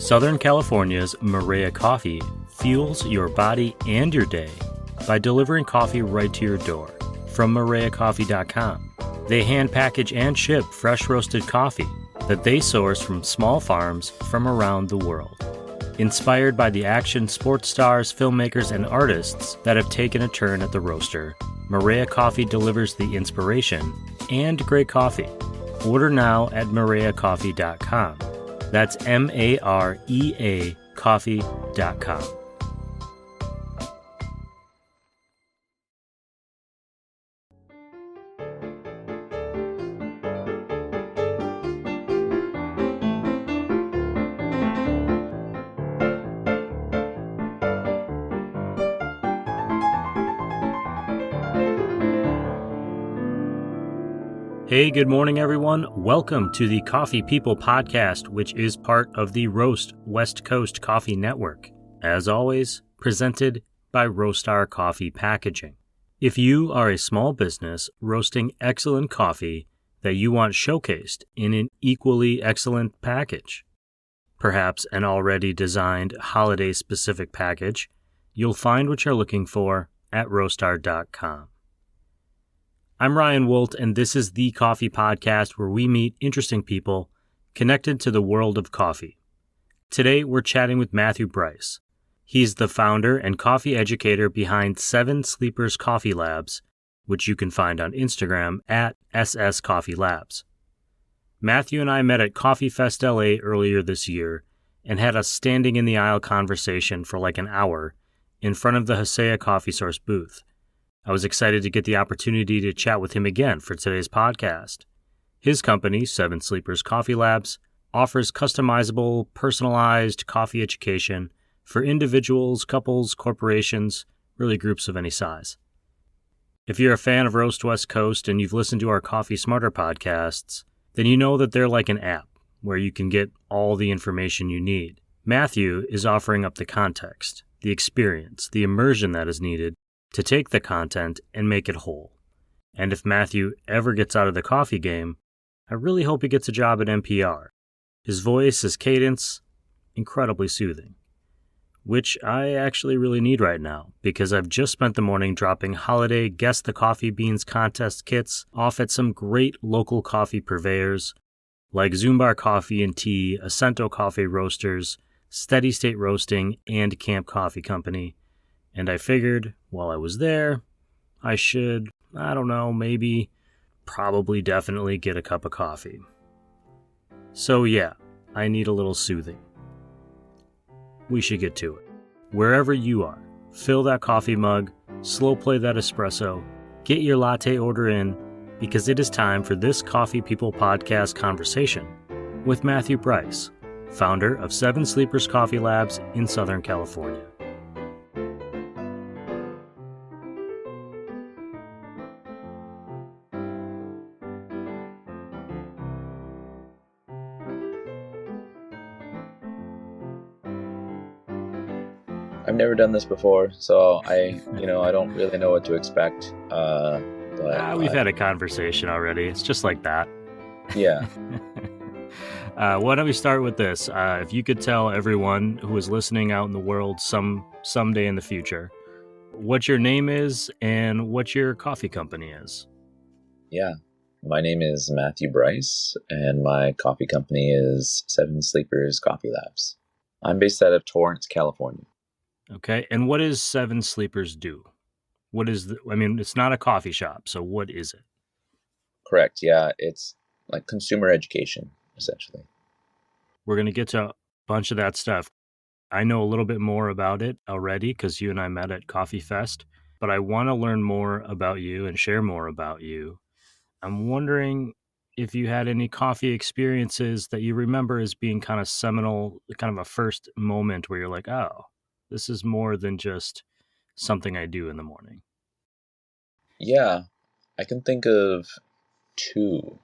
Southern California's Maria Coffee fuels your body and your day by delivering coffee right to your door from mariacoffee.com. They hand package and ship fresh roasted coffee that they source from small farms from around the world. Inspired by the action sports stars, filmmakers, and artists that have taken a turn at the roaster, Maria Coffee delivers the inspiration and great coffee. Order now at mariacoffee.com. That's MAREA coffee.com. Hey, good morning, everyone. Welcome to the Coffee People podcast, which is part of the Roast West Coast Coffee Network. As always, presented by Roastery Coffee Packaging. If you are a small business roasting excellent coffee that you want showcased in an equally excellent package, perhaps an already designed holiday-specific package, you'll find what you're looking for at roastery.com. I'm Ryan Woldt, and this is the Coffee Podcast where we meet interesting people connected to the world of coffee. Today, we're chatting with Matthew Bryce. He's the founder and coffee educator behind 7 Sleepers Coffee Labs, which you can find on Instagram at SS Coffee Labs. Matthew and I met at Coffee Fest LA earlier this year and had a standing in the aisle conversation for like an hour in front of the Hasea Coffee Source booth. I was excited to get the opportunity to chat with him again for today's podcast. His company, 7 Sleepers Coffee Labs, offers customizable, personalized coffee education for individuals, couples, corporations, really groups of any size. If you're a fan of Roast West Coast and you've listened to our Coffee Smarter podcasts, then you know that they're like an app where you can get all the information you need. Matthew is offering up the context, the experience, the immersion that is needed to take the content and make it whole. And if Matthew ever gets out of the coffee game, I really hope he gets a job at NPR. His voice, his cadence, incredibly soothing. Which I actually really need right now, because I've just spent the morning dropping holiday Guess the Coffee Beans contest kits off at some great local coffee purveyors, like Zumbar Coffee and Tea, Acento Coffee Roasters, Steady State Roasting, and Camp Coffee Company. And I figured, while I was there, I should, probably definitely get a cup of coffee. So yeah, I need a little soothing. We should get to it. Wherever you are, fill that coffee mug, slow play that espresso, get your latte order in, because it is time for this Coffee People podcast conversation with Matthew Bryce, founder of 7 Sleepers Coffee Labs in Southern California. I've never done this before, so I don't really know what to expect. We've had a conversation already. It's just like that. Yeah. Why don't we start with this? If you could tell everyone who is listening out in the world someday in the future what your name is and what your coffee company is. Yeah. My name is Matthew Bryce, and my coffee company is 7 Sleepers Coffee Labs. I'm based out of Torrance, California. Okay, and what does 7 Sleepers do? It's not a coffee shop, so what is it? Correct, yeah. It's like consumer education, essentially. We're going to get to a bunch of that stuff. I know a little bit more about it already because you and I met at Coffee Fest, but I want to learn more about you and share more about you. I'm wondering if you had any coffee experiences that you remember as being kind of seminal, kind of a first moment where you're like, oh, this is more than just something I do in the morning. Yeah, I can think of 2.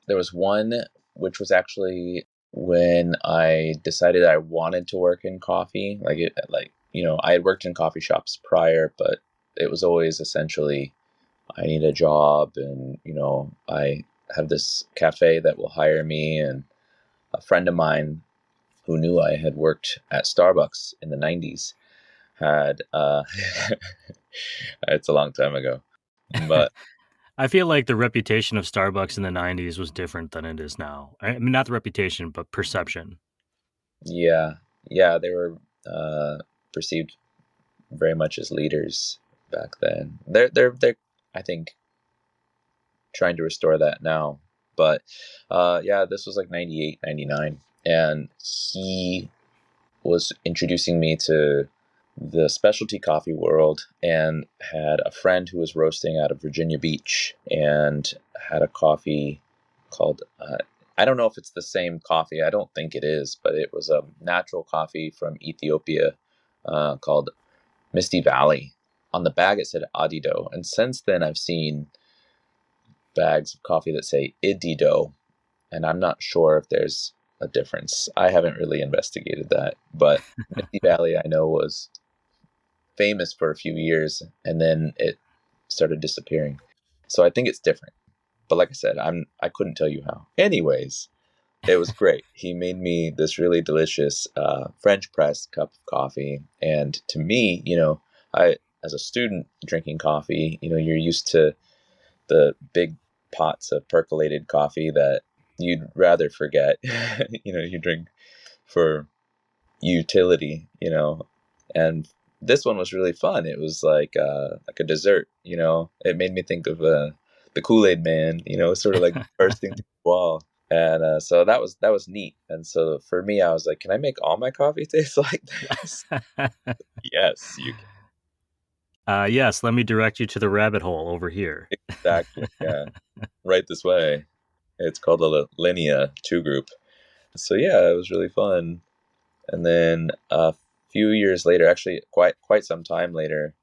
There was one, which was actually when I decided I wanted to work in coffee. I had worked in coffee shops prior, but it was always essentially, I need a job and, I have this cafe that will hire me and a friend of mine who knew I had worked at Starbucks in the 90s had, it's a long time ago, but I feel like the reputation of Starbucks in the 90s was different than it is now. I mean, not the reputation, but perception. yeah, yeah, they were perceived very much as leaders back then. They're I think trying to restore that now. But yeah, this was like 98, 99, and he was introducing me to the specialty coffee world, and had a friend who was roasting out of Virginia Beach and had a coffee called I don't know if it's the same coffee. I don't think it is, but it was a natural coffee from Ethiopia called Misty Valley. On the bag it said Adido, and since then I've seen bags of coffee that say Idido, and I'm not sure if there's a difference. I haven't really investigated that, but Misty Valley I know was famous for a few years, and then it started disappearing. So I think it's different. But like I said, I couldn't tell you how. Anyways, it was great. He made me this really delicious French press cup of coffee, and to me, I as a student drinking coffee, you're used to the big pots of percolated coffee that you'd rather forget. You drink for utility, and this one was really fun. It was like a dessert, It made me think of the Kool-Aid Man, sort of like bursting through the wall. And so that was neat. And so for me, I was like, can I make all my coffee taste like this? Yes, you can. Yes, let me direct you to the rabbit hole over here. Exactly. Yeah. Right this way. It's called the Linea 2 group. So yeah, it was really fun. And then a few years later, actually quite some time later,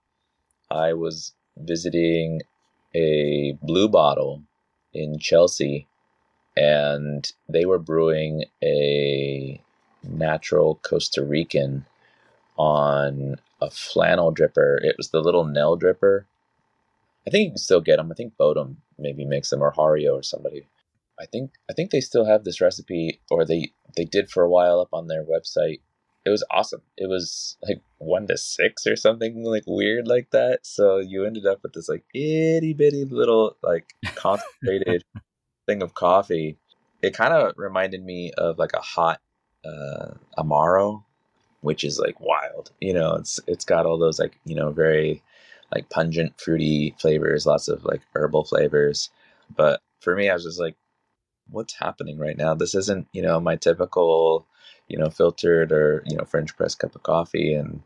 I was visiting a Blue Bottle in Chelsea, and they were brewing a natural Costa Rican on a flannel dripper. It was the little Nell dripper. I think you can still get them. I think Bodum maybe makes them, or Hario or somebody. I think they still have this recipe, or they did for a while up on their website. It was awesome. It was like 1-6 or something like weird like that. So you ended up with this like itty bitty little like concentrated thing of coffee. It kind of reminded me of like a hot Amaro, which is like wild. It's got all those like very like pungent fruity flavors, lots of like herbal flavors. But for me, I was just like, what's happening right now? This isn't, my typical, filtered or, French press cup of coffee. And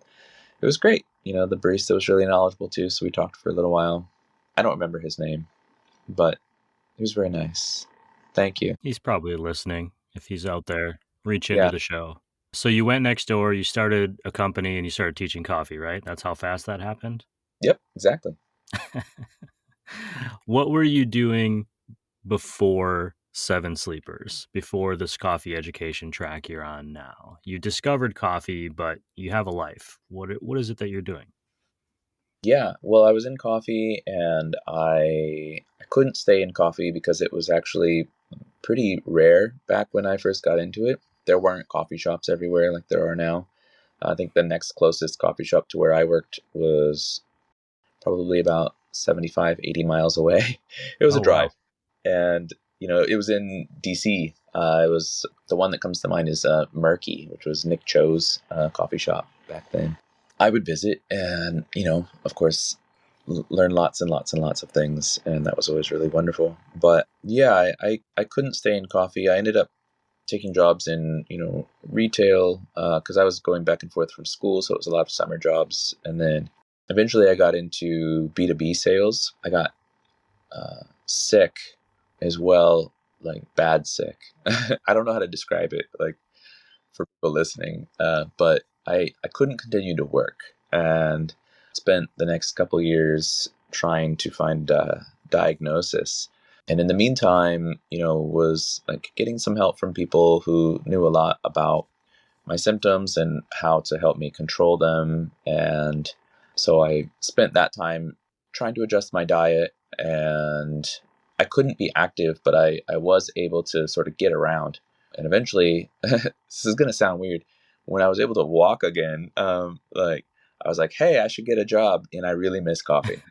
it was great. The barista was really knowledgeable too. So we talked for a little while. I don't remember his name, but it was very nice. Thank you. He's probably listening. If he's out there, reach into Yeah. the show. So you went next door, you started a company, and you started teaching coffee, right? That's how fast that happened? Yep, exactly. What were you doing before Seven Sleepers, before this coffee education track you're on now? You discovered coffee, but you have a life. What is it that you're doing? Yeah, well, I was in coffee, and I couldn't stay in coffee because it was actually pretty rare back when I first got into it. There weren't coffee shops everywhere like there are now. I think the next closest coffee shop to where I worked was probably about 75, 80 miles away. It was a Oh, wow. drive. And, it was in DC. It was the one that comes to mind is Murky, which was Nick Cho's coffee shop back then. I would visit and, of course, learn lots and lots and lots of things. And that was always really wonderful. But yeah, I couldn't stay in coffee. I ended up taking jobs in, retail because I was going back and forth from school. So it was a lot of summer jobs. And then eventually I got into B2B sales. I got sick as well, like bad sick. I don't know how to describe it, like for people listening, but I couldn't continue to work and spent the next couple years trying to find a diagnosis. And in the meantime, was like getting some help from people who knew a lot about my symptoms and how to help me control them. And so I spent that time trying to adjust my diet, and I couldn't be active, but I was able to sort of get around. And eventually, this is gonna sound weird. When I was able to walk again, like I was like, "Hey, I should get a job," and I really miss coffee.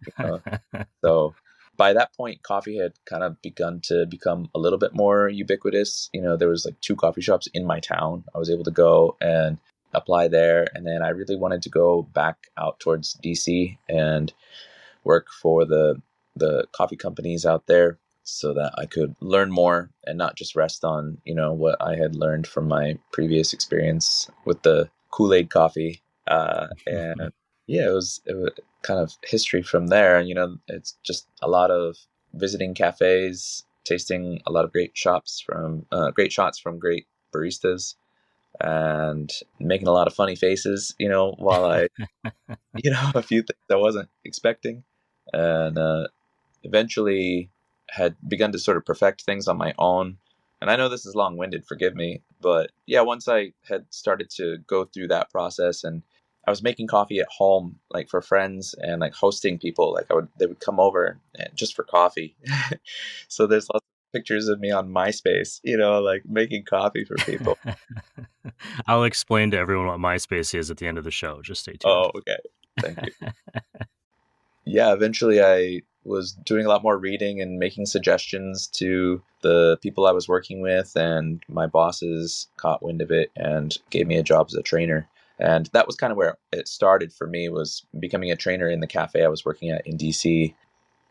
So by that point, coffee had kind of begun to become a little bit more ubiquitous. There was like two coffee shops in my town. I was able to go and apply there, and then I really wanted to go back out towards DC and work for the coffee companies out there so that I could learn more and not just rest on, what I had learned from my previous experience with the Kool-Aid coffee. And yeah, it was kind of history from there. And, it's just a lot of visiting cafes, tasting a lot of great shots from great baristas, and making a lot of funny faces, while I, a few things I wasn't expecting. And eventually had begun to sort of perfect things on my own. And I know this is long-winded, forgive me, but yeah, once I had started to go through that process, and I was making coffee at home, like for friends and like hosting people, like they would come over and just for coffee. So there's lots of pictures of me on MySpace, like making coffee for people. I'll explain to everyone what MySpace is at the end of the show. Just stay tuned. Oh, okay. Thank you. Yeah, eventually I was doing a lot more reading and making suggestions to the people I was working with, and my bosses caught wind of it and gave me a job as a trainer. And that was kind of where it started for me, was becoming a trainer in the cafe I was working at in DC.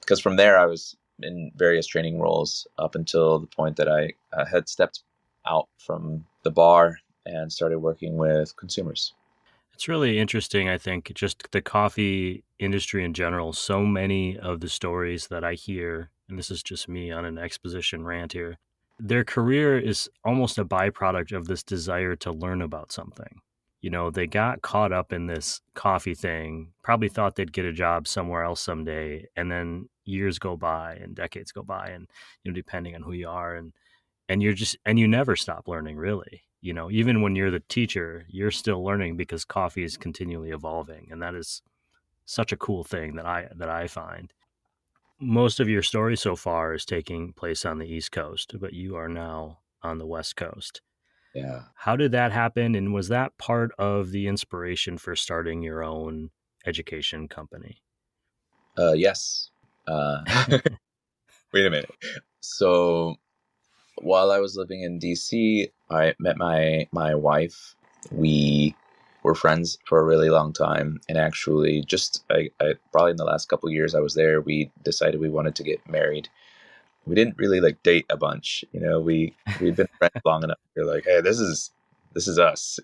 Because from there I was in various training roles up until the point that I had stepped out from the bar and started working with consumers. It's really interesting, I think, just the coffee industry in general. So many of the stories that I hear, and this is just me on an exposition rant here, their career is almost a byproduct of this desire to learn about something. They got caught up in this coffee thing, probably thought they'd get a job somewhere else someday, and then years go by and decades go by, and depending on who you are, and you never stop learning, really. Even when you're the teacher, you're still learning because coffee is continually evolving, and that is such a cool thing that I find. Most of your story so far is taking place on the East Coast, but you are now on the West Coast. Yeah. How did that happen, and was that part of the inspiration for starting your own education company? Yes. Wait a minute. So while I was living in DC, I met my wife. We were friends for a really long time, and actually, just I probably in the last couple of years I was there, we decided we wanted to get married. We didn't really like date a bunch, we'd been friends long enough. We're like, hey, this is us.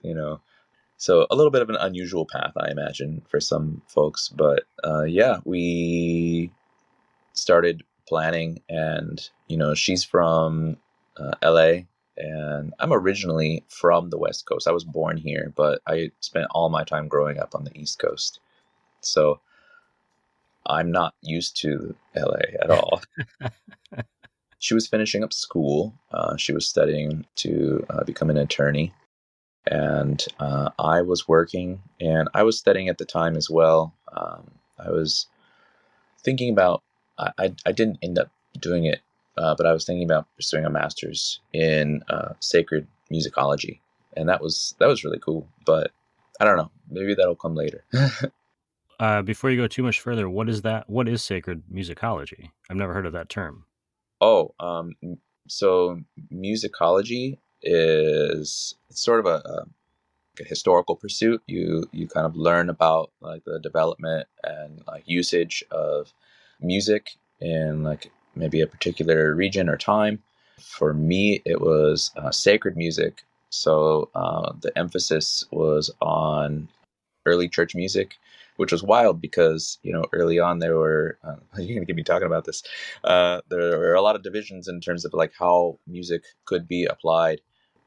So a little bit of an unusual path, I imagine, for some folks, but yeah, we started planning, and she's from LA, and I'm originally from the West Coast. I was born here, but I spent all my time growing up on the East Coast, so I'm not used to LA at all. She was finishing up school. She was studying to become an attorney, and I was working, and I was studying at the time as well. I was thinking about, I didn't end up doing it, but I was thinking about pursuing a master's in sacred musicology, and that was really cool. But I don't know, maybe that'll come later. Before you go too much further, what is that? What is sacred musicology? I've never heard of that term. Oh, so musicology is, it's sort of a historical pursuit. You kind of learn about like the development and like usage of music in like maybe a particular region or time. For me, it was sacred music. So the emphasis was on early church music, which was wild because early on there were you're gonna get me talking about this. There were a lot of divisions in terms of like how music could be applied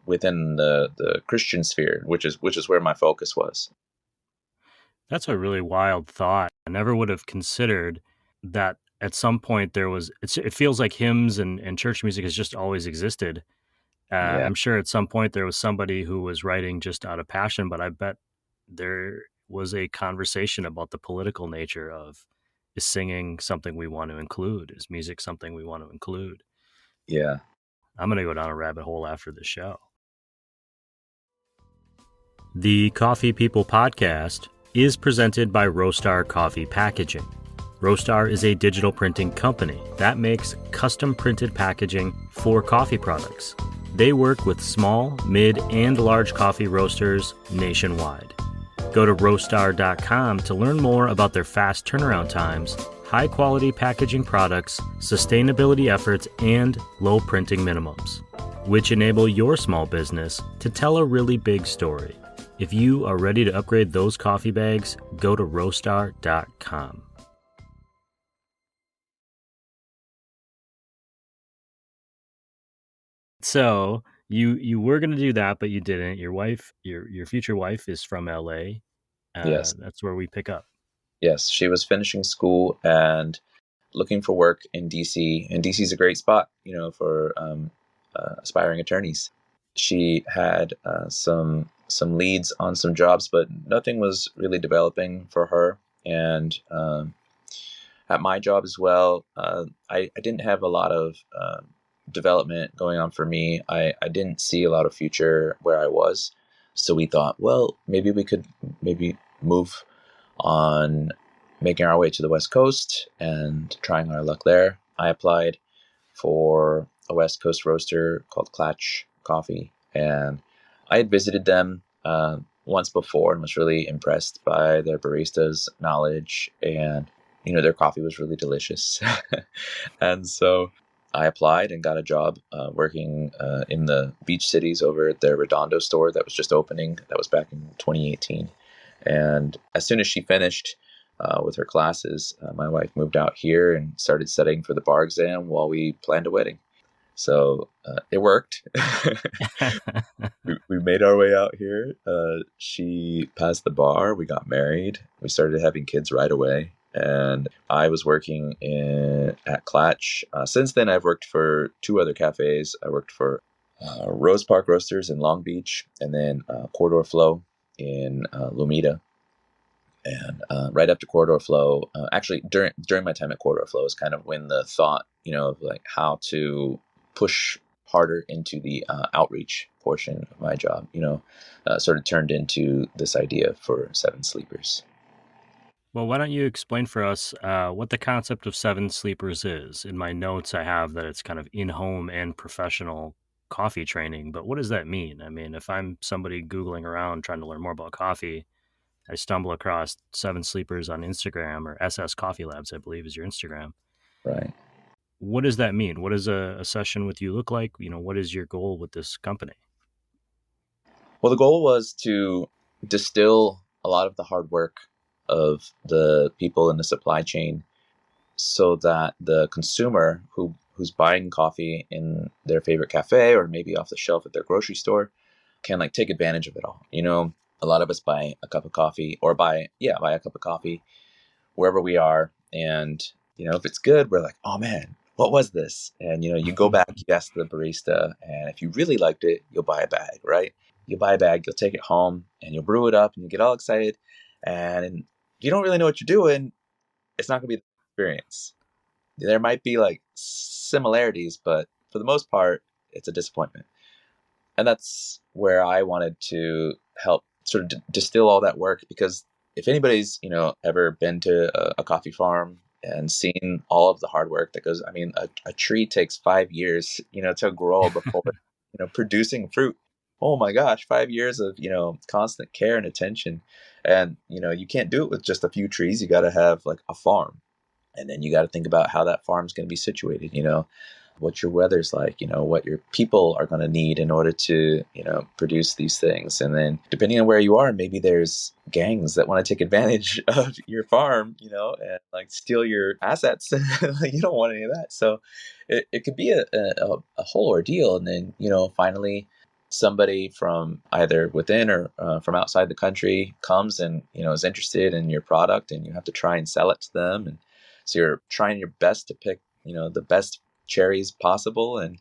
within the Christian sphere, which is where my focus was. That's a really wild thought. I never would have considered that at some point it feels like hymns and church music has just always existed. Yeah, I'm sure at some point there was somebody who was writing just out of passion, but I bet there was a conversation about the political nature of, is singing something we want to include? Is music something we want to include? yeah. I'm going to go down a rabbit hole after the show. The Coffee People podcast is presented by Roastar Coffee Packaging. Roastar is a digital printing company that makes custom printed packaging for coffee products. They work with small, mid, and large coffee roasters nationwide. Go to roastery.com to learn more about their fast turnaround times, high-quality packaging products, sustainability efforts, and low printing minimums, which enable your small business to tell a really big story. If you are ready to upgrade those coffee bags, go to roastery.com. So you were going to do that, but you didn't. Your wife, your future wife, is from LA. Yes. That's where we pick up. Yes. She was finishing school and looking for work in DC. And DC is a great spot, for aspiring attorneys. She had some leads on some jobs, but nothing was really developing for her. And at my job as well, I didn't have a lot of development going on for me. I didn't see a lot of future where I was. So we thought, well, maybe we could move on making our way to the West Coast and trying our luck there. I applied for a West Coast roaster called Clatch Coffee, and I had visited them once before and was really impressed by their baristas' knowledge, and their coffee was really delicious. And so I applied and got a job working in the beach cities over at their Redondo store that was just opening. That was back in 2018. And as soon as she finished with her classes, my wife moved out here and started studying for the bar exam while we planned a wedding. So it worked. we made our way out here. She passed the bar. We got married. We started having kids right away. And I was working at Clatch. Since then, I've worked for two other cafes. I worked for Rose Park Roasters in Long Beach, and then Corridor Flow in Lomita. And right after Corridor Flow, actually during my time at Corridor Flow is kind of when the thought, of like how to push harder into the outreach portion of my job, sort of turned into this idea for Seven Sleepers. Well, why don't you explain for us what the concept of Seven Sleepers is? In my notes, I have that it's kind of in-home and professional coffee training, but what does that mean? I mean, if I'm somebody Googling around trying to learn more about coffee, I stumble across Seven Sleepers on Instagram, or SS Coffee Labs, I believe is your Instagram. Right. What does that mean? What does a session with you look like? What is your goal with this company? Well, the goal was to distill a lot of the hard work of the people in the supply chain so that the consumer who's buying coffee in their favorite cafe or maybe off the shelf at their grocery store can take advantage of it all. A lot of us buy a cup of coffee or buy a cup of coffee wherever we are. And, if it's good, we're like, oh man, what was this? And, you go back, you ask the barista, and if you really liked it, you'll buy a bag, right? You'll buy a bag, you'll take it home and you'll brew it up and you get all excited. And you don't really know what you're doing. It's not going to be the experience. There might be similarities, but for the most part, it's a disappointment. And that's where I wanted to help sort of distill all that work, because if anybody's, ever been to a coffee farm and seen all of the hard work that goes, a tree takes 5 years, to grow before, producing fruit. Oh my gosh, 5 years of, constant care and attention. And, you can't do it with just a few trees. You got to have a farm. And then you got to think about how that farm's going to be situated, what your weather's like, what your people are going to need in order to, produce these things. And then depending on where you are, maybe there's gangs that want to take advantage of your farm, and steal your assets. You don't want any of that. So it could be a whole ordeal. And then, finally somebody from either within or from outside the country comes and, is interested in your product, and you have to try and sell it to them. And so you're trying your best to pick, the best cherries possible. And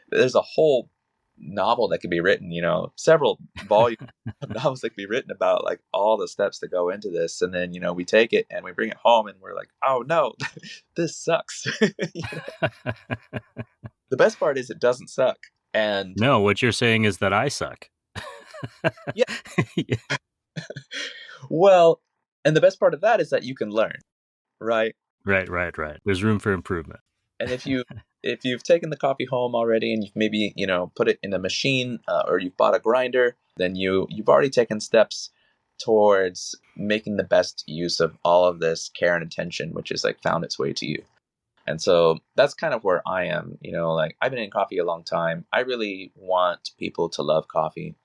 there's a whole novel that could be written, several volumes of novels that could be written about all the steps that go into this. And then, we take it and we bring it home and we're like, oh no, this sucks. The best part is it doesn't suck. And no, what you're saying is that I suck. Yeah. Yeah. Well, and the best part of that is that you can learn, right? Right. There's room for improvement. And if you've taken the coffee home already and you've maybe put it in a machine, or you've bought a grinder, then you've already taken steps towards making the best use of all of this care and attention, which is like found its way to you. And so that's kind of where I am. Like, I've been in coffee a long time. I really want people to love coffee.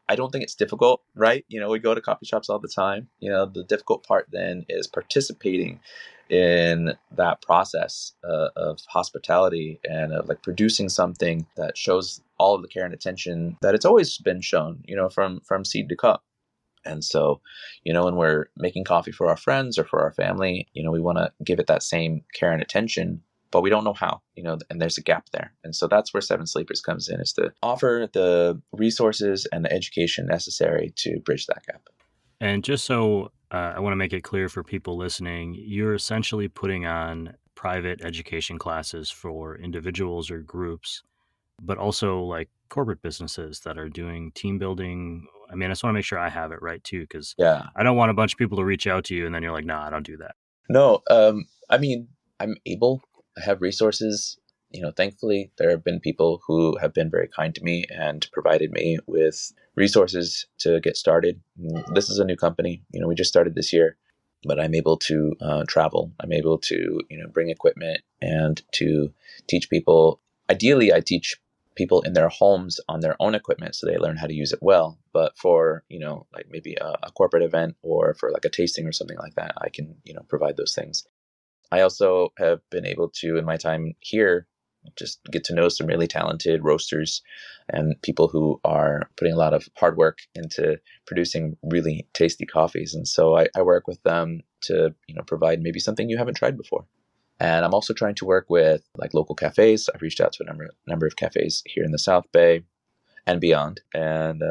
I don't think it's difficult, right? We go to coffee shops all the time. The difficult part then is participating in that process of hospitality and of like producing something that shows all of the care and attention that it's always been shown, from seed to cup. And so, when we're making coffee for our friends or for our family, we want to give it that same care and attention, but we don't know how, and there's a gap there. And so that's where Seven Sleepers comes in, is to offer the resources and the education necessary to bridge that gap. And just so I want to make it clear for people listening, you're essentially putting on private education classes for individuals or groups, but also like corporate businesses that are doing team building. I mean, I just want to make sure I have it right too, because Yeah. I don't want a bunch of people to reach out to you and then you're like, nah, I don't do that. No, I mean, I have resources. Thankfully, there have been people who have been very kind to me and provided me with resources to get started. This is a new company. We just started this year, but I'm able to travel. I'm able to, bring equipment and to teach people. Ideally, I teach people in their homes on their own equipment so they learn how to use it well. But for, like maybe a corporate event or for like a tasting or something like that, I can, provide those things. I also have been able to, in my time here, just get to know some really talented roasters and people who are putting a lot of hard work into producing really tasty coffees. And so I work with them to, provide maybe something you haven't tried before. And I'm also trying to work with like local cafes. I've reached out to a number of cafes here in the South Bay and beyond. And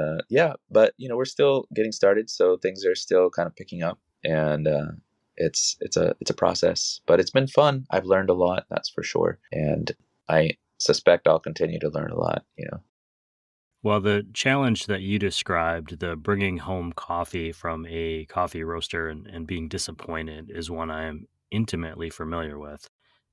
but we're still getting started, so things are still kind of picking up. And it's a process, but it's been fun. I've learned a lot, that's for sure, and I suspect I'll continue to learn a lot. Well, the challenge that you described, the bringing home coffee from a coffee roaster and being disappointed, is one I am intimately familiar with.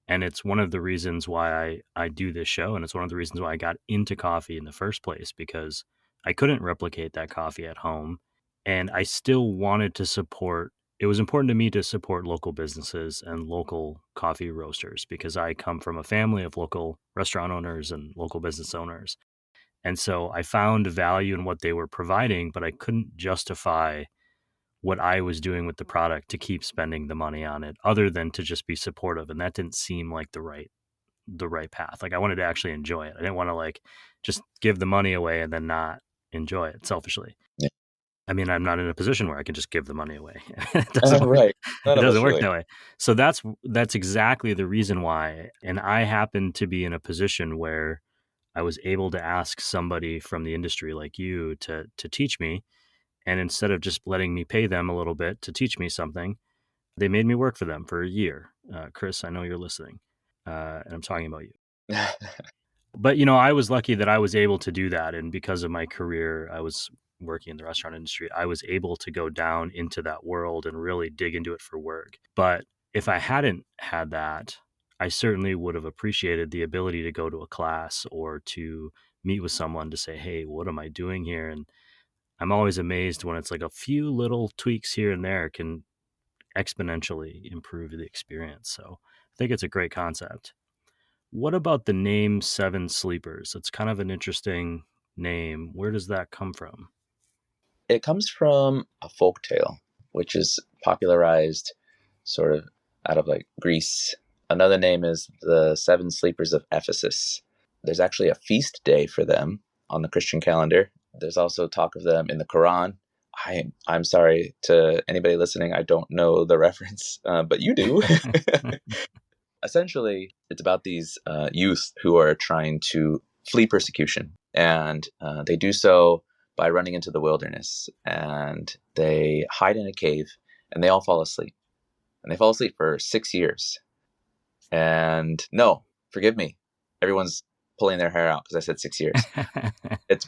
And it's one of the reasons why I do this show. And it's one of the reasons why I got into coffee in the first place, because I couldn't replicate that coffee at home. And I still wanted to support, it was important to me to support local businesses and local coffee roasters, because I come from a family of local restaurant owners and local business owners. And so I found value in what they were providing, but I couldn't justify what I was doing with the product to keep spending the money on it, other than to just be supportive. And that didn't seem like the right path. Like, I wanted to actually enjoy it. I didn't want to like just give the money away and then not enjoy it selfishly. Yeah. I mean, I'm not in a position where I can just give the money away. It doesn't work. Right. None It of us doesn't work really. that way. So that's exactly the reason why. And I happen to be in a position where I was able to ask somebody from the industry like you to teach me. And instead of just letting me pay them a little bit to teach me something, they made me work for them for a year. Chris, I know you're listening, and I'm talking about you. But, I was lucky that I was able to do that. And because of my career, I was working in the restaurant industry. I was able to go down into that world and really dig into it for work. But if I hadn't had that, I certainly would have appreciated the ability to go to a class or to meet with someone to say, hey, what am I doing here? And I'm always amazed when it's like a few little tweaks here and there can exponentially improve the experience. So I think it's a great concept. What about the name Seven Sleepers? It's kind of an interesting name. Where does that come from? It comes from a folk tale, which is popularized sort of out of like Greece. Another name is the Seven Sleepers of Ephesus. There's actually a feast day for them on the Christian calendar. There's also talk of them in the Quran. I'm sorry to anybody listening, I don't know the reference, but you do. Essentially, it's about these youth who are trying to flee persecution, and they do so by running into the wilderness, and they hide in a cave, and they all fall asleep. And they fall asleep for 6 years. And no, forgive me, everyone's pulling their hair out because I said 6 years.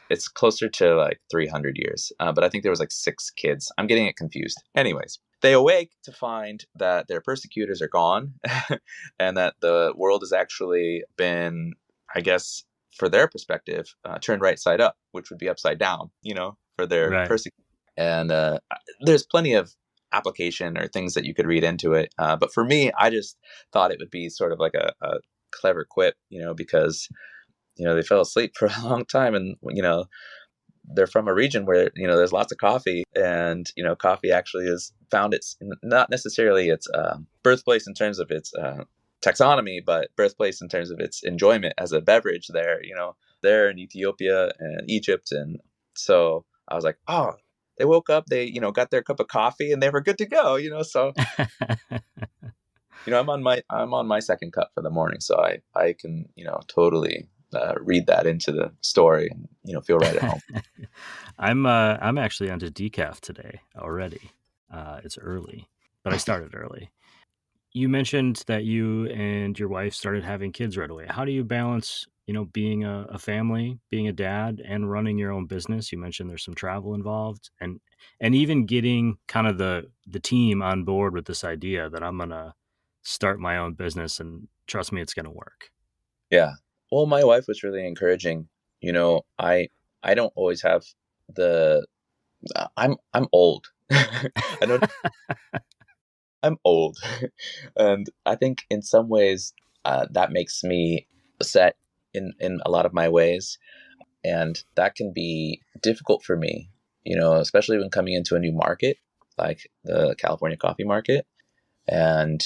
It's closer to like 300 years, but I think there was like 6 kids. I'm getting it confused. Anyways, they awake to find that their persecutors are gone, and that the world has actually been, I guess, for their perspective, turned right side up, which would be upside down, for their Right. persecutors. And there's plenty of application or things that you could read into it. But for me, I just thought it would be sort of like a clever quip, because they fell asleep for a long time, and they're from a region where there's lots of coffee, and coffee actually has found its, not necessarily its birthplace in terms of its taxonomy, but birthplace in terms of its enjoyment as a beverage there. There in Ethiopia and Egypt, and so I was like, oh, they woke up, they got their cup of coffee, and they were good to go. So I'm on my second cup for the morning, so I can totally read that into the story and feel right at home. I'm actually onto decaf today already. It's early, but I started early. You mentioned that you and your wife started having kids right away. How do you balance, being a family, being a dad, and running your own business? You mentioned there's some travel involved, and even getting kind of the team on board with this idea that I'm gonna start my own business, and trust me, it's gonna work. Yeah. Well, my wife was really encouraging. I don't always have the I'm old. I don't I'm old. And I think in some ways that makes me set in a lot of my ways, and that can be difficult for me, especially when coming into a new market like the California coffee market, and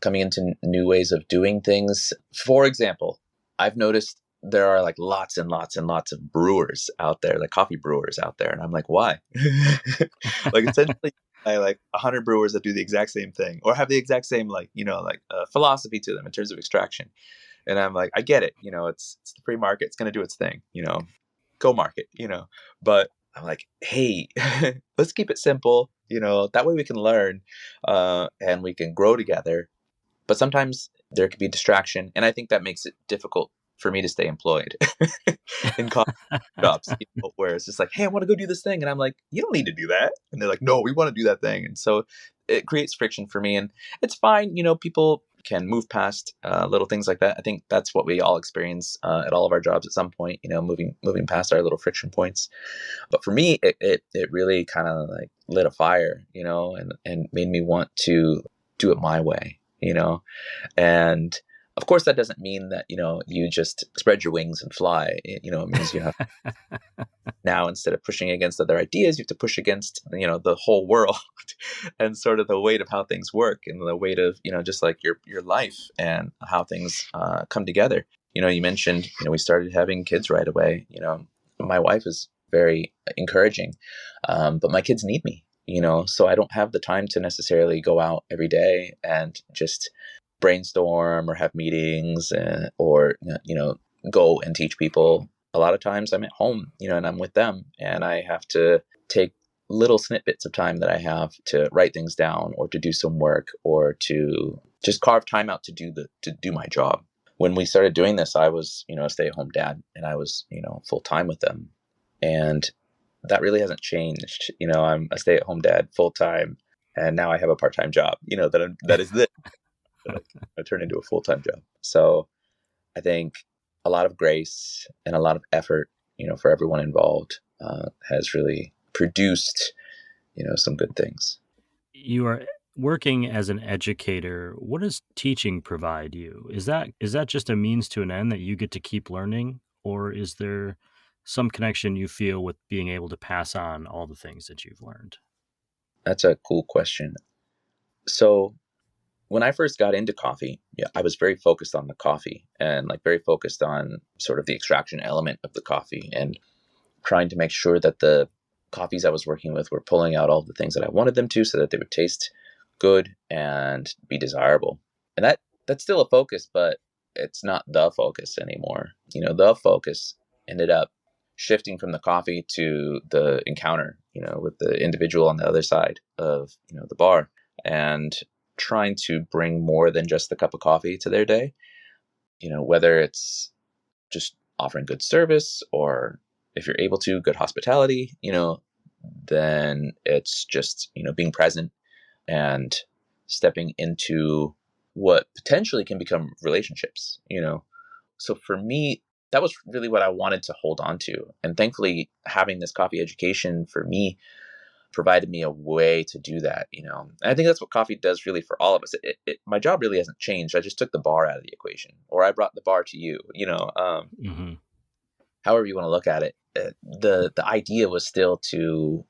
coming into new ways of doing things. For example, I've noticed there are like lots and lots and lots of brewers out there, like coffee brewers out there. And I'm like, why? Like essentially, I like 100 brewers that do the exact same thing or have the exact same, philosophy to them in terms of extraction. And I'm like, I get it. It's the free market. It's going to do its thing, go market, but I'm like, hey, let's keep it simple. That way we can learn and we can grow together. But sometimes there could be distraction, and I think that makes it difficult for me to stay employed in coffee shops, where it's just like, hey, I want to go do this thing, and I'm like, you don't need to do that, and they're like, no, we want to do that thing, and so it creates friction for me, and it's fine. People can move past little things like that. I think that's what we all experience at all of our jobs at some point, moving past our little friction points. But for me, it really kind of like lit a fire, and made me want to do it my way, and of course that doesn't mean that, you just spread your wings and fly. It means you have now, instead of pushing against other ideas, you have to push against, the whole world and sort of the weight of how things work and the weight of, just like your life and how things come together. You mentioned, we started having kids right away. My wife is very encouraging, but my kids need me, so I don't have the time to necessarily go out every day and just brainstorm or have meetings or go and teach people. A lot of times I'm at home, and I'm with them, and I have to take little snippets of time that I have to write things down or to do some work or to just carve time out to do my job. When we started doing this, I was, a stay-at-home dad, and I was, full time with them. And that really hasn't changed. I'm a stay-at-home dad full time, and now I have a part-time job, that is this that I turn into a full-time job. So I think a lot of grace and a lot of effort, for everyone involved, has really produced, some good things. You are working as an educator. What does teaching provide you? Is that just a means to an end that you get to keep learning, or is there some connection you feel with being able to pass on all the things that you've learned? That's a cool question. So when I first got into coffee, yeah, I was very focused on the coffee and like very focused on sort of the extraction element of the coffee and trying to make sure that the coffees I was working with were pulling out all the things that I wanted them to so that they would taste good and be desirable. And that's still a focus, but it's not the focus anymore. The focus ended up shifting from the coffee to the encounter, with the individual on the other side of, the bar, and trying to bring more than just the cup of coffee to their day, whether it's just offering good service, or if you're able to, good hospitality, then it's just, being present and stepping into what potentially can become relationships. So for me, that was really what I wanted to hold on to. And thankfully, having this coffee education for me provided me a way to do that. And I think that's what coffee does really for all of us. My job really hasn't changed. I just took the bar out of the equation, or I brought the bar to you. Mm-hmm. However you want to look at it. The idea was still to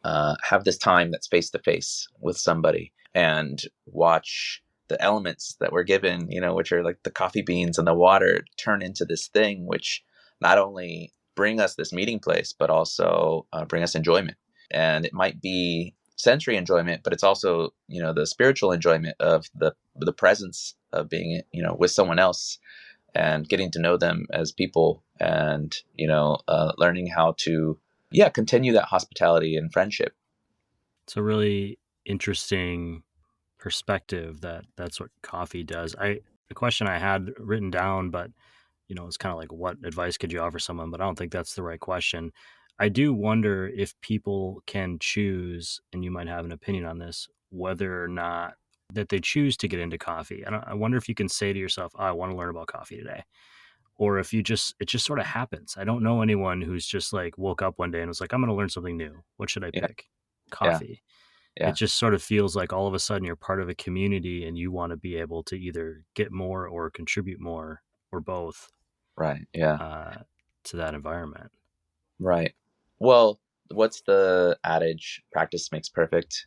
have this time that's face to face with somebody and watch the elements that we're given, which are like the coffee beans and the water, turn into this thing, which not only bring us this meeting place, but also bring us enjoyment. And it might be sensory enjoyment, but it's also, the spiritual enjoyment of the presence of being, with someone else and getting to know them as people, and, learning how to, continue that hospitality and friendship. It's a really interesting perspective that's what coffee does. The question I had written down, but it's kind of like, what advice could you offer someone? But I don't think that's the right question. I do wonder if people can choose, and you might have an opinion on this, whether or not that they choose to get into coffee. I wonder if you can say to yourself, I want to learn about coffee today. Or if it just sort of happens. I don't know anyone who's just like woke up one day and was like, I'm going to learn something new. What should I Yeah. pick? Coffee. Yeah. It just sort of feels like all of a sudden you're part of a community and you want to be able to either get more or contribute more, or both. Right. Yeah. To that environment. Right. Well, what's the adage? Practice makes perfect.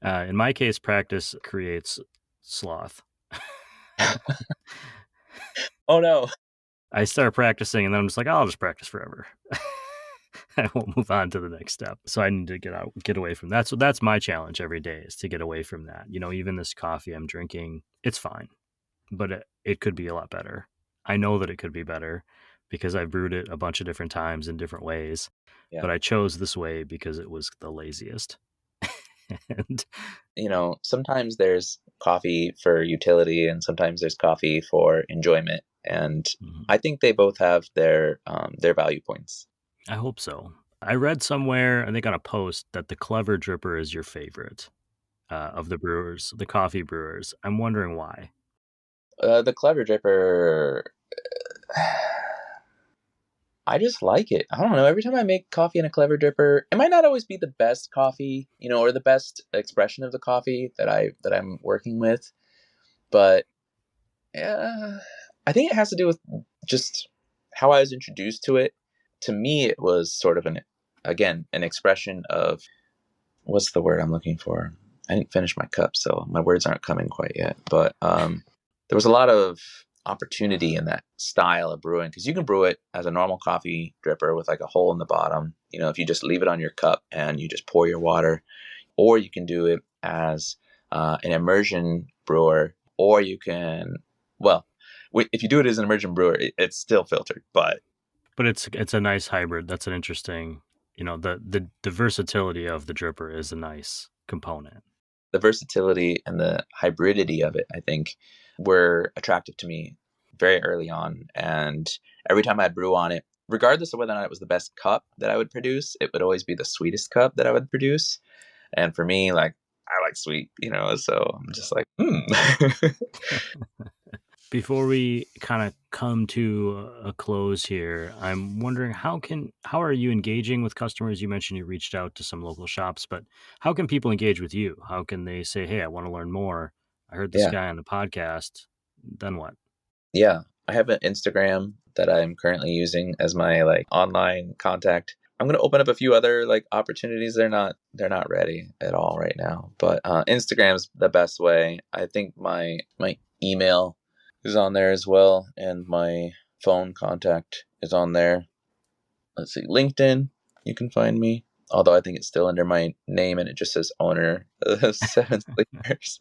In my case, practice creates sloth. Oh no. I start practicing and then I'm just like, I'll just practice forever. I won't move on to the next step. So I need to get away from that. So that's my challenge every day, is to get away from that. Even this coffee I'm drinking, it's fine, but it could be a lot better. I know that it could be better because I've brewed it a bunch of different times in different ways, but I chose this way because it was the laziest. And sometimes there's coffee for utility and sometimes there's coffee for enjoyment. And I think they both have their value points. I hope so. I read somewhere, I think on a post, that the Clever Dripper is your favorite of the brewers, the coffee brewers. I'm wondering why. The Clever Dripper, I just like it. I don't know. Every time I make coffee in a Clever Dripper, it might not always be the best coffee, or the best expression of the coffee that I'm working with, but I think it has to do with just how I was introduced to it. To me, it was sort of an expression of, what's the word I'm looking for? I didn't finish my cup, so my words aren't coming quite yet. But there was a lot of opportunity in that style of brewing, because you can brew it as a normal coffee dripper with like a hole in the bottom, if you just leave it on your cup and you just pour your water, or you can do it as an immersion brewer, or you can, if you do it as an immersion brewer, it's still filtered, but it's a nice hybrid. That's an interesting, the versatility of the dripper is a nice component. The versatility and the hybridity of it, I think, were attractive to me very early on. And every time I'd brew on it, regardless of whether or not it was the best cup that I would produce, it would always be the sweetest cup that I would produce. And for me, like, I like sweet, so I'm just like, Before we kind of come to a close here, I'm wondering how are you engaging with customers? You mentioned you reached out to some local shops, but how can people engage with you? How can they say, hey, I want to learn more. I heard this guy on the podcast. Then what? Yeah, I have an Instagram that I'm currently using as my like online contact. I'm going to open up a few other like opportunities. They're not ready at all right now, but Instagram's the best way. I think my email is on there as well, and my phone contact is on there. Let's see, LinkedIn, you can find me. Although I think it's still under my name and it just says owner of Seven Sleepers.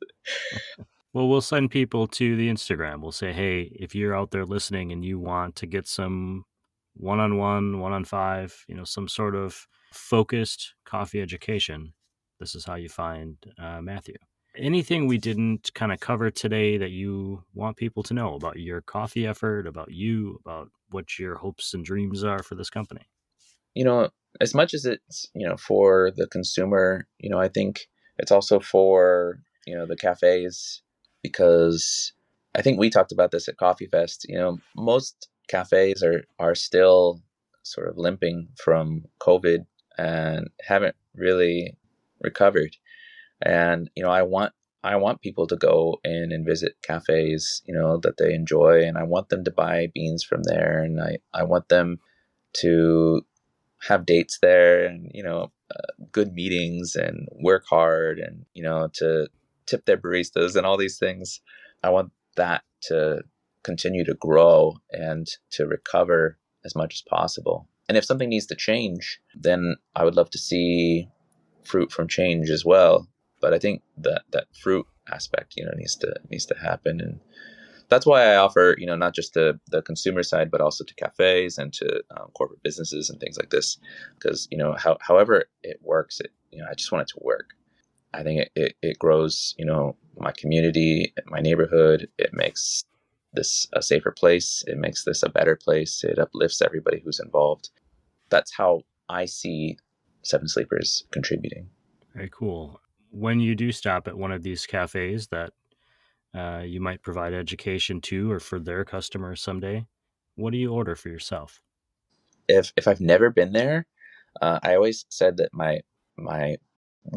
Well, we'll send people to the Instagram. We'll say, hey, if you're out there listening and you want to get some one-on-one, one-on-five, some sort of focused coffee education, this is how you find Matthew. Anything we didn't kind of cover today that you want people to know about your coffee effort, about you, about what your hopes and dreams are for this company? You know, as much as it's, for the consumer, I think it's also for, the cafes, because I think we talked about this at Coffee Fest. Most cafes are still sort of limping from COVID and haven't really recovered. And I want people to go in and visit cafes, that they enjoy, and I want them to buy beans from there, and I want them to have dates there, and good meetings, and work hard, and to tip their baristas and all these things. I want that to continue to grow and to recover as much as possible. And if something needs to change, then I would love to see fruit from change as well. But I think that fruit aspect, needs to happen. And that's why I offer, not just the consumer side, but also to cafes and to corporate businesses and things like this. Because, however it works, I just want it to work. I think it grows, my community, my neighborhood. It makes this a safer place. It makes this a better place. It uplifts everybody who's involved. That's how I see Seven Sleepers contributing. Very cool. When you do stop at one of these cafes that you might provide education to or for their customers someday, what do you order for yourself? If I've never been there, I always said that my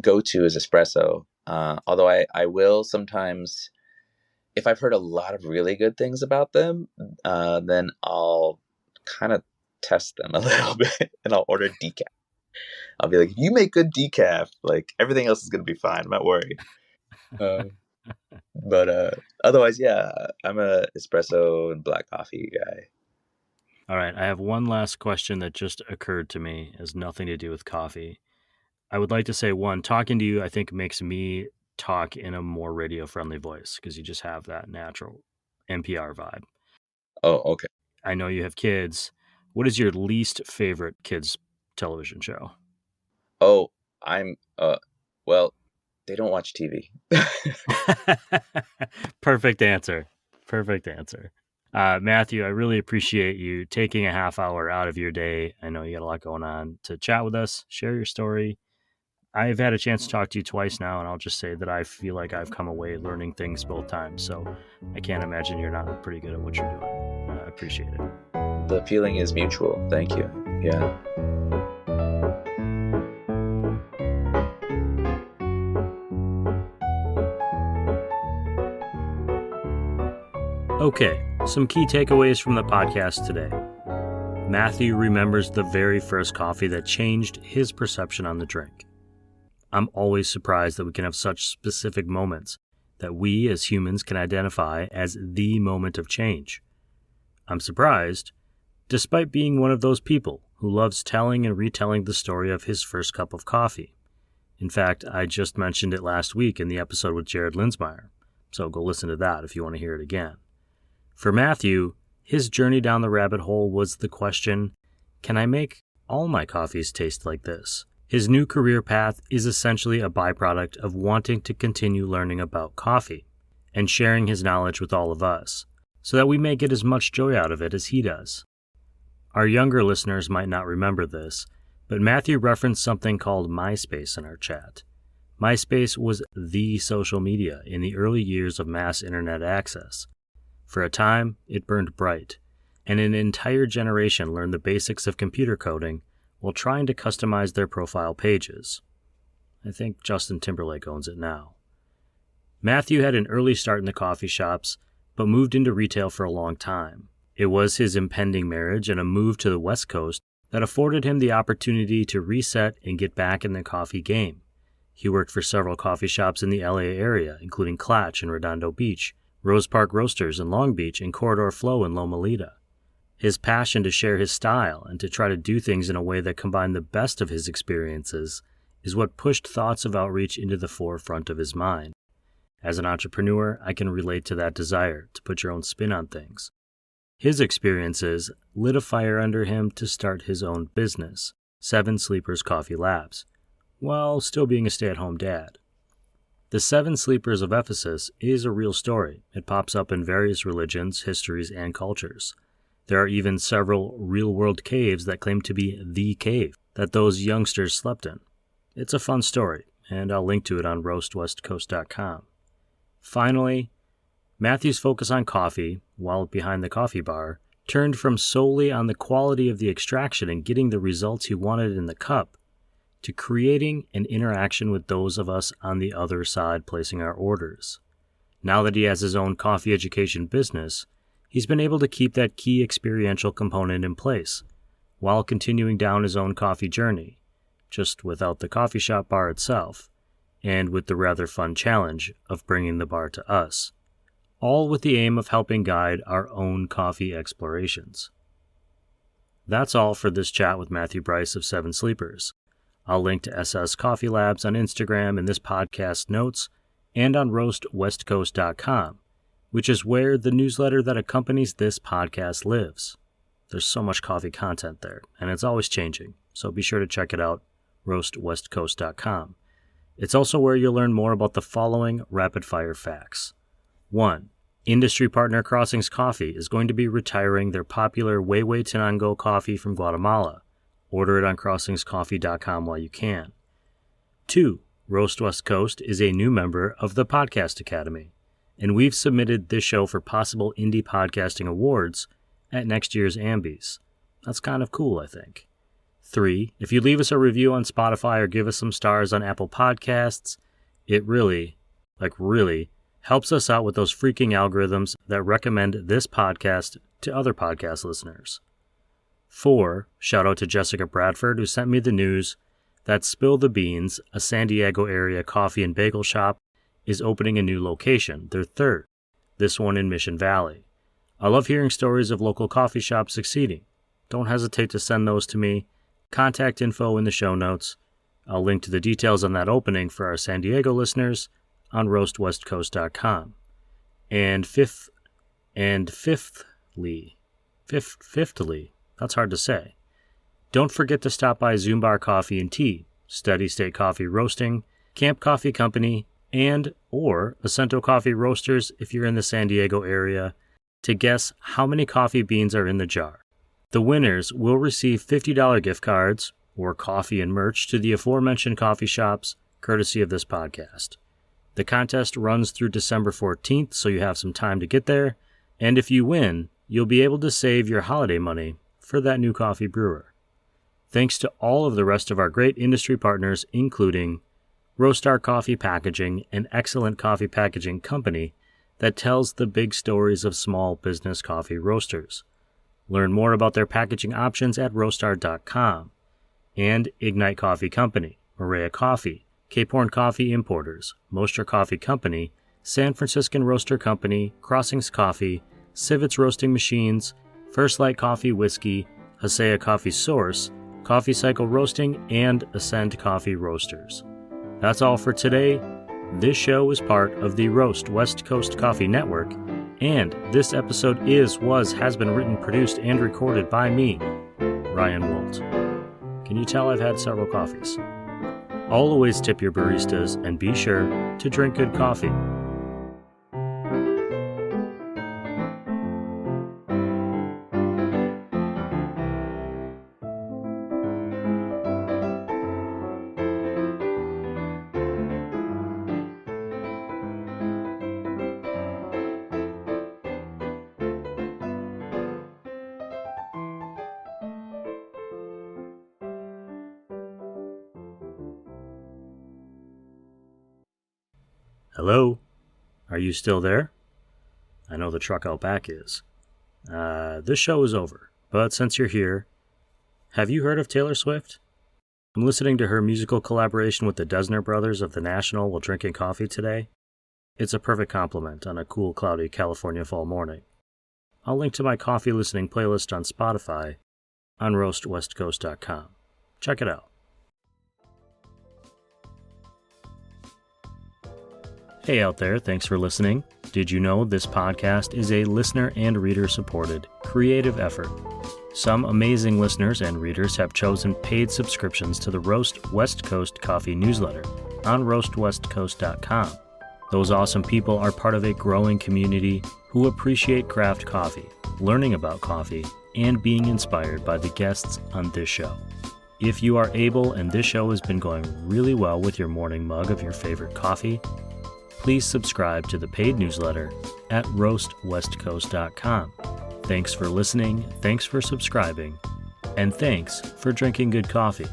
go-to is espresso. Although I will sometimes, if I've heard a lot of really good things about them, then I'll kind of test them a little bit, and I'll order decaf. I'll be like, if you make good decaf, like everything else is going to be fine. I'm not worried. But otherwise, yeah, I'm a espresso and black coffee guy. All right. I have one last question that just occurred to me. It has nothing to do with coffee. I would like to say, one, talking to you, I think makes me talk in a more radio-friendly voice because you just have that natural NPR vibe. Oh, okay. I know you have kids. What is your least favorite kids television show? Oh, well, they don't watch TV. Perfect answer. Matthew, I really appreciate you taking a half hour out of your day. I know you got a lot going on to chat with us, share your story. I've had a chance to talk to you twice now, and I'll just say that I feel like I've come away learning things both times. So I can't imagine you're not pretty good at what you're doing. I appreciate it. The feeling is mutual. Thank you. Yeah. Okay, some key takeaways from the podcast today. Matthew remembers the very first coffee that changed his perception on the drink. I'm always surprised that we can have such specific moments that we as humans can identify as the moment of change. I'm surprised, despite being one of those people who loves telling and retelling the story of his first cup of coffee. In fact, I just mentioned it last week in the episode with Jared Linsmeyer, so go listen to that if you want to hear it again. For Matthew, his journey down the rabbit hole was the question, can I make all my coffees taste like this? His new career path is essentially a byproduct of wanting to continue learning about coffee and sharing his knowledge with all of us, so that we may get as much joy out of it as he does. Our younger listeners might not remember this, but Matthew referenced something called MySpace in our chat. MySpace was the social media in the early years of mass internet access. For a time, it burned bright, and an entire generation learned the basics of computer coding while trying to customize their profile pages. I think Justin Timberlake owns it now. Matthew had an early start in the coffee shops, but moved into retail for a long time. It was his impending marriage and a move to the West Coast that afforded him the opportunity to reset and get back in the coffee game. He worked for several coffee shops in the LA area, including Klatch in Redondo Beach, Rose Park Roasters in Long Beach, and Corridor Flow in Loma Linda. His passion to share his style and to try to do things in a way that combined the best of his experiences is what pushed thoughts of outreach into the forefront of his mind. As an entrepreneur, I can relate to that desire to put your own spin on things. His experiences lit a fire under him to start his own business, Seven Sleepers Coffee Labs, while still being a stay-at-home dad. The Seven Sleepers of Ephesus is a real story. It pops up in various religions, histories, and cultures. There are even several real-world caves that claim to be the cave that those youngsters slept in. It's a fun story, and I'll link to it on roastwestcoast.com. Finally, Matthew's focus on coffee, while behind the coffee bar, turned from solely on the quality of the extraction and getting the results he wanted in the cup, to creating an interaction with those of us on the other side placing our orders. Now that he has his own coffee education business, he's been able to keep that key experiential component in place, while continuing down his own coffee journey, just without the coffee shop bar itself, and with the rather fun challenge of bringing the bar to us, all with the aim of helping guide our own coffee explorations. That's all for this chat with Matthew Bryce of Seven Sleepers. I'll link to SS Coffee Labs on Instagram in this podcast notes and on roastwestcoast.com, which is where the newsletter that accompanies this podcast lives. There's so much coffee content there, and it's always changing, so be sure to check it out, roastwestcoast.com. It's also where you'll learn more about the following rapid-fire facts. 1. Industry partner Crossings Coffee is going to be retiring their popular Huehuetenango coffee from Guatemala. Order it on crossingscoffee.com while you can. 2. Roast West Coast is a new member of the Podcast Academy, and we've submitted this show for possible indie podcasting awards at next year's Ambies. That's kind of cool, I think. 3. If you leave us a review on Spotify or give us some stars on Apple Podcasts, it really helps us out with those freaking algorithms that recommend this podcast to other podcast listeners. 4. Shout out to Jessica Bradford, who sent me the news that Spill the Beans, a San Diego area coffee and bagel shop, is opening a new location, their third, this one in Mission Valley. I love hearing stories of local coffee shops succeeding. Don't hesitate to send those to me. Contact info in the show notes. I'll link to the details on that opening for our San Diego listeners on roastwestcoast.com. And fifthly, that's hard to say. Don't forget to stop by Zumbar Coffee and Tea, Steady State Coffee Roasting, Camp Coffee Company, and or Acento Coffee Roasters if you're in the San Diego area, to guess how many coffee beans are in the jar. The winners will receive $50 gift cards or coffee and merch to the aforementioned coffee shops, courtesy of this podcast. The contest runs through December 14th, so you have some time to get there, and if you win, you'll be able to save your holiday money for that new coffee brewer. Thanks to all of the rest of our great industry partners, including Roastar Coffee Packaging, an excellent coffee packaging company that tells the big stories of small business coffee roasters. Learn more about their packaging options at roastar.com. And Ignite Coffee Company, Maria Coffee, Cape Horn Coffee Importers, Mostra Coffee Company, San Franciscan Roaster Company, Crossings Coffee, Civets Roasting Machines, First Light Coffee Whiskey, Hasea Coffee Source, Coffee Cycle Roasting, and Ascend Coffee Roasters. That's all for today. This show is part of the Roast West Coast Coffee Network, and this episode has been written, produced, and recorded by me, Ryan Woldt. Can you tell I've had several coffees? Always tip your baristas and be sure to drink good coffee. Hello? Are you still there? I know the truck out back is. This show is over, but since you're here, have you heard of Taylor Swift? I'm listening to her musical collaboration with the Desner Brothers of The National while drinking coffee today. It's a perfect compliment on a cool, cloudy California fall morning. I'll link to my coffee listening playlist on Spotify on roastwestcoast.com. Check it out. Hey out there, thanks for listening. Did you know this podcast is a listener and reader supported creative effort? Some amazing listeners and readers have chosen paid subscriptions to the Roast West Coast Coffee newsletter on roastwestcoast.com. Those awesome people are part of a growing community who appreciate craft coffee, learning about coffee, and being inspired by the guests on this show. If you are able and this show has been going really well with your morning mug of your favorite coffee, please subscribe to the paid newsletter at roastwestcoast.com. Thanks for listening, thanks for subscribing, and thanks for drinking good coffee.